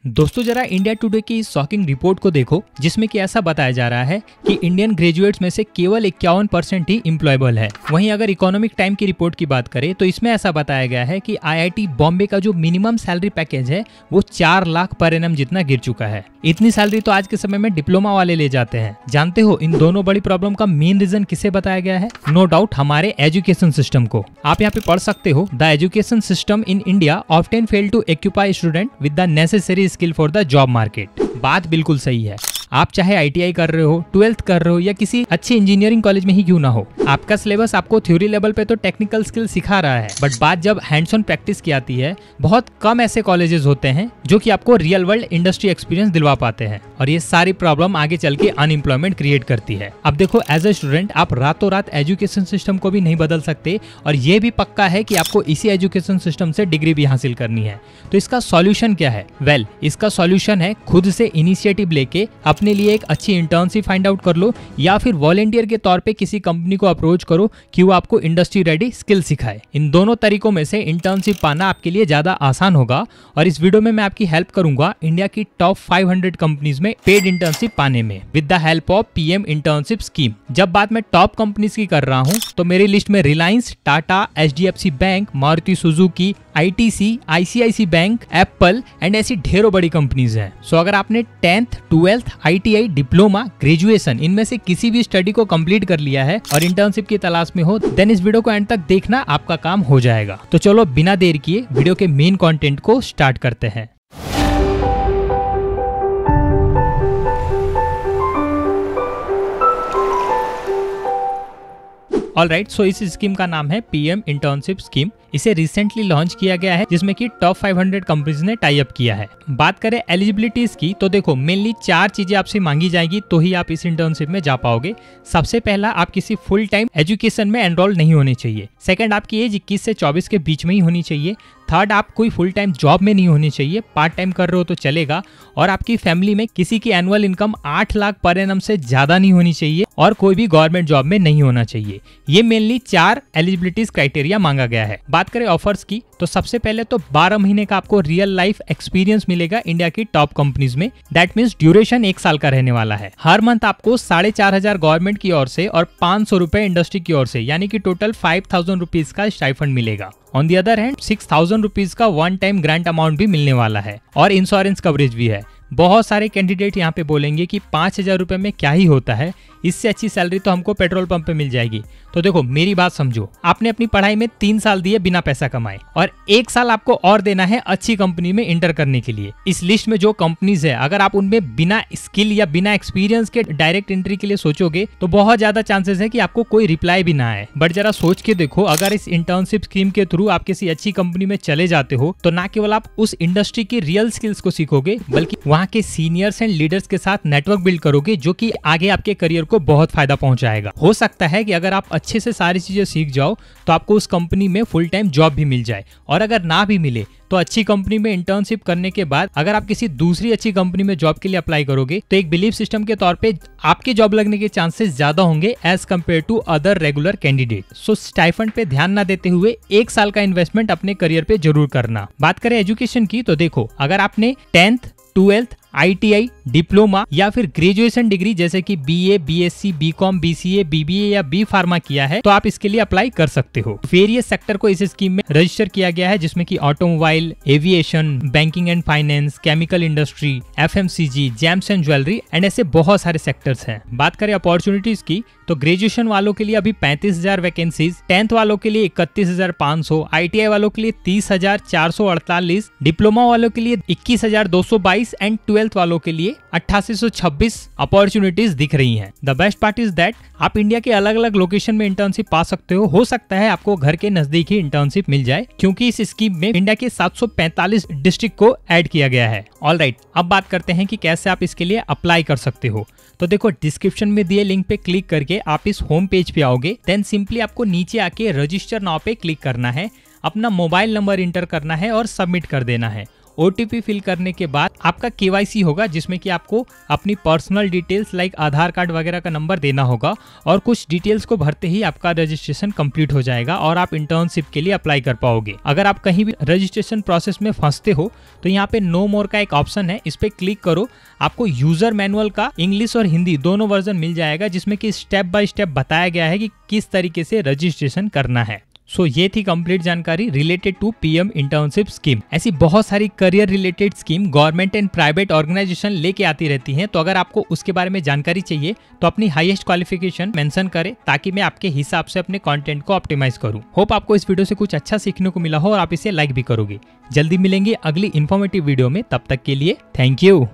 दोस्तों जरा India today की इस शॉकिंग रिपोर्ट को देखो, जिसमें कि ऐसा बताया जा रहा है कि इंडियन ग्रेजुएट्स में से केवल 51% ही एम्प्लॉयबल है। वहीं अगर इकोनॉमिक टाइम की रिपोर्ट की बात करें तो इसमें ऐसा बताया गया है कि आईआईटी बॉम्बे का जो मिनिमम सैलरी पैकेज है वो 4 लाख पर एनम जितना गिर चुका है। इतनी सैलरी तो आज के समय में डिप्लोमा वाले ले जाते हैं। जानते हो इन दोनों बड़ी प्रॉब्लम का मेन रीजन किसे बताया गया है? नो डाउट हमारे एजुकेशन सिस्टम को। आप यहाँ पे पढ़ सकते हो, the education system in India often fail to equip student with the necessary skill for the job market. बात बिल्कुल सही है। आप चाहे आईटीआई कर रहे हो, 12th कर रहे हो या किसी अच्छी इंजीनियरिंग कॉलेज में ही क्यों ना हो, आपका सिलेबस आपको थ्योरी लेवल पे तो टेक्निकल स्किल सिखा रहा है, बट बात जब हैंड्स ऑन प्रैक्टिस की आती है, बहुत कम ऐसे कॉलेजेस होते हैं जो कि आपको रियल वर्ल्ड इंडस्ट्री एक्सपीरियंस दिलवा पाते हैं। और ये सारी प्रॉब्लम आगे चल के अनएम्प्लॉयमेंट क्रिएट करती है। अब देखो, एज ए स्टूडेंट आप रातों रात एजुकेशन सिस्टम को भी नहीं बदल सकते, और ये भी पक्का है कि आपको इसी एजुकेशन सिस्टम से डिग्री भी हासिल करनी है। तो इसका सॉल्यूशन क्या है? वेल, इसका सॉल्यूशन है खुद से इनिशिएटिव लेके अपने लिए एक अच्छी इंटर्नशिप फाइंड आउट कर लो, या फिर वॉलंटियर के तौर पे किसी कंपनी को अप्रोच करो कि वो आपको इंडस्ट्री रेडी स्किल सिखाए। इन दोनों तरीकों में से इंटर्नशिप पाना आपके लिए ज्यादा आसान होगा, और इस वीडियो में मैं आपकी हेल्प करूंगा इंडिया की टॉप 500 कंपनीज में पेड इंटर्नशिप पाने में with the help of PM internship scheme. जब बात मैं टॉप कंपनीज की कर रहा हूं तो मेरी लिस्ट में Reliance, Tata, HDFC bank, Maruti Suzuki, ITC, ICICI bank, Apple and ऐसी ढेरों बड़ी कंपनीज हैं। सो अगर आपने 10th, 12th, ITI, diploma, graduation इनमें से किसी भी स्टडी को कंप्लीट कर लिया है और इंटर्नशिप की तलाश में हो, देन इस वीडियो को एंड तक देखना, आपका काम हो जाएगा। तो चलो बिना देर किए वीडियो के मेन कंटेंट को स्टार्ट करते हैं। ऑलराइट, सो इस स्कीम का नाम है पीएम इंटर्नशिप स्कीम। इसे रिसेंटली लॉन्च किया गया है, जिसमें कि टॉप 500 कंपनीज ने टाई अप किया है। बात करें एलिजिबिलिटीज की तो देखो, मेनली 4 चीजें आपसे मांगी जाएगी तो ही आप इस इंटर्नशिप में जा पाओगे। सबसे पहला, आप किसी फुल टाइम एजुकेशन में एनरोल नहीं होने चाहिए। सेकंड, आपकी एज 21 से 24 के बीच में ही होनी चाहिए। थर्ड, आप कोई फुल टाइम जॉब में नहीं होनी चाहिए, पार्ट टाइम कर रहे हो तो चलेगा। और आपकी फैमिली में किसी की annual income 8 lakh per annum से ज्यादा नहीं होनी चाहिए, और कोई भी गवर्नमेंट जॉब में नहीं होना चाहिए। ये मेनली 4 एलिजिबिलिटीज क्राइटेरिया मांगा गया है। बात करें ऑफर्स की तो सबसे पहले तो 12 महीने का आपको रियल लाइफ एक्सपीरियंस मिलेगा इंडिया की टॉप कंपनीज में। दैट मींस ड्यूरेशन 1 साल का रहने वाला है। हर मंथ आपको 4,500 गवर्नमेंट की ओर से और 500 रुपए इंडस्ट्री की ओर से, यानी कि टोटल 5,000 रुपीज का स्टाइफंड मिलेगा। On the other hand 6,000 rupees का वन टाइम ग्रांट अमाउंट भी मिलने वाला है, और इंश्योरेंस कवरेज भी है। बहुत सारे कैंडिडेट यहाँ पे बोलेंगे कि 5,000 रुपए में क्या ही होता है, इससे अच्छी सैलरी तो हमको पेट्रोल पंप पे मिल जाएगी। तो देखो, मेरी बात समझो, आपने अपनी पढ़ाई में 3 साल दिए बिना पैसा कमाए, और 1 साल आपको और देना है अच्छी कंपनी में इंटर करने के लिए। इस लिस्ट में जो कंपनीज है, अगर आप उनमें बिना स्किल या बिना एक्सपीरियंस के डायरेक्ट एंट्री के लिए सोचोगे तो बहुत ज्यादा चांसेस है कि आपको कोई रिप्लाई भी ना आए। बट जरा सोच के देखो, अगर इस इंटर्नशिप स्कीम के थ्रू आप किसी अच्छी कंपनी में चले जाते हो तो ना केवल आप उस इंडस्ट्री की रियल स्किल्स को सीखोगे, बल्कि वहाँ के सीनियर्स एंड लीडर्स के साथ नेटवर्क बिल्ड करोगे, जो कि आगे आपके करियर को बहुत फायदा पहुंचाएगा। हो सकता है कि अगर आप अच्छे से सारी चीजें सीख जाओ तो आपको उस कंपनी में फुल टाइम जॉब भी मिल जाए, और अगर ना भी मिले तो अच्छी कंपनी में इंटर्नशिप करने के बाद अगर आप किसी दूसरी अच्छी कंपनी में जॉब के लिए अप्लाई करोगे तो एक बिलीफ सिस्टम के तौर पे आपके जॉब लगने के चांसेस ज्यादा होंगे as compare to other regular candidate. So stipend पे ध्यान ना देते हुए 1 साल का इन्वेस्टमेंट अपने करियर पे जरूर करना। बात करें एजुकेशन की तो देखो, अगर आपने 10th, 12th, आईटीआई, डिप्लोमा या फिर ग्रेजुएशन डिग्री जैसे कि BA, BSc, BCom, BCA, BBA या बी फार्मा किया है तो आप इसके लिए अप्लाई कर सकते हो। वेरियस सेक्टर को इस स्कीम में रजिस्टर किया गया है, जिसमें कि automobile, aviation, banking and finance, chemical industry, FMCG, James and jewellery and ऐसे बहुत सारे सेक्टर्स हैं। बात करें अपॉर्चुनिटीज की तो ग्रेजुएशन वालों के लिए अभी 35,000 वैकेंसीज, 10th वालों के लिए 31,500, आईटीआई वालों के लिए 30,448, डिप्लोमा वालों के लिए 21,222 एंड 12th वालों के लिए 8,826 अपॉर्चुनिटीज दिख रही हैं। The best part is that आप इंडिया के अलग अलग लोकेशन में इंटर्नशिप पा सकते हो सकता है आपको घर के नजदीक ही इंटर्नशिप मिल जाए, क्योंकि इस स्कीम में इंडिया के 745 डिस्ट्रिक्ट को ऐड किया गया है। ऑलराइट, अब बात करते हैं कि कैसे आप इसके लिए अप्लाई कर सकते हो। तो देखो, डिस्क्रिप्शन में दिए लिंक पे क्लिक करके आप इस होम पेज पे आओगे। देन सिंपली आपको नीचे आके रजिस्टर नाउ पे क्लिक करना है, अपना मोबाइल नंबर इंटर करना है और सबमिट कर देना है। OTP फिल करने के बाद आपका KYC होगा, जिसमें कि आपको अपनी पर्सनल डिटेल्स लाइक आधार कार्ड वगैरह का नंबर देना होगा और कुछ डिटेल्स को भरते ही आपका रजिस्ट्रेशन कंप्लीट हो जाएगा और आप इंटर्नशिप के लिए अप्लाई कर पाओगे। अगर आप कहीं भी रजिस्ट्रेशन प्रोसेस में फंसते हो तो यहाँ पे नो मोर का एक ऑप्शन है, इस पे क्लिक करो। आपको यूजर मैनुअल का इंग्लिश और हिंदी दोनों वर्जन मिल जाएगा, जिसमें कि स्टेप बाय स्टेप बताया गया है कि किस तरीके से रजिस्ट्रेशन करना है। सो ये थी कंप्लीट जानकारी related to PM internship scheme. ऐसी बहुत सारी career related scheme government and private organisation लेके आती रहती हैं, तो अगर आपको उसके बारे में जानकारी चाहिए तो अपनी हाईएस्ट क्वालिफिकेशन मेंशन करें, ताकि मैं आपके हिसाब से अपने कंटेंट को ऑप्टिमाइज करूं। होप आपको इस वीडियो से कुछ अच्छा सीखने को मिला हो और आप इसे लाइक भी करोगे। जल्दी मिलेंगे अगली इन्फॉर्मेटिव वीडियो में, तब तक के लिए थैंक यू।